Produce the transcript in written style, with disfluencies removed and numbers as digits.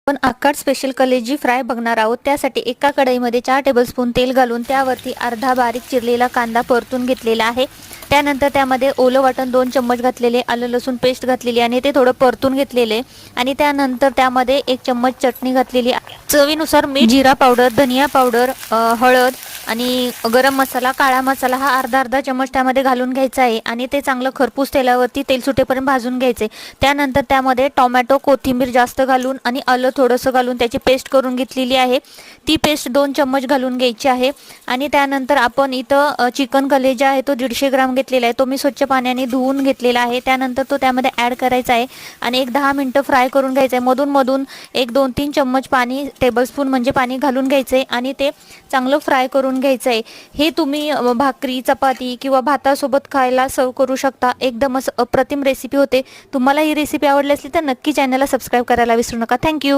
आपण आक्काड स्पेशल कलेजी फ्राय बघणार आहोत। त्यासाठी एका कढईमध्ये 4 टेबलस्पून तेल घालून त्यावरती अर्धा बारीक चिरलेला कांदा परतून घेतलेला आहे। त्यानंतर त्यामध्ये ओलं वाटण 2 चम्मच घातलेले, आलं लसूण पेस्ट घातलेली आणि ते थोडं परतून घेतलेले आणि त्यानंतर त्यामध्ये 1 चम्मच चटणी घातलेली, चवीनुसार मीठ, जिरा पावडर, धनिया पावडर, हळद आणि गरम मसाला, काळा मसाला हा अर्धा चम्मच त्यामध्ये घालून घ्यायचा आहे आणि ते चांगलं खरपूस तेलावरती तेल सुटेपर्यंत भाजून घ्यायचे। त्यानंतर त्यामध्ये टोमॅटो, कोथिंबीर जास्त घालून आणि आलं थोडंसं घालून त्याची पेस्ट करून घेतलेली आहे। ती पेस्ट 2 चम्मच घालून घ्यायची आहे आणि त्यानंतर आपण इथं चिकन कलेजा आहे तो 150 ग्राम घेतलेला आहे, तो मी स्वच्छ पाण्याने धुवून घेतलेला आहे। त्यानंतर तो त्यामध्ये ॲड करायचा आहे आणि एक 10 मिनिटं फ्राय करून घ्यायचं आहे। मधून मधून 1-2-3 चम्मच पाणी, टेबलस्पून म्हणजे पाणी घालून घ्यायचं आहे आणि ते चांगलं फ्राय करून घ्यायचं आहे। हे तुम्ही भाकरी, चपाती किंवा भातासोबत खायला सर्व करू शकता। एकदमच अप्रतिम रेसिपी होते। तुम्हाला ही रेसिपी आवडली असली तर नक्की चॅनलला सबस्क्राइब करायला विसरू नका। थँक्यू।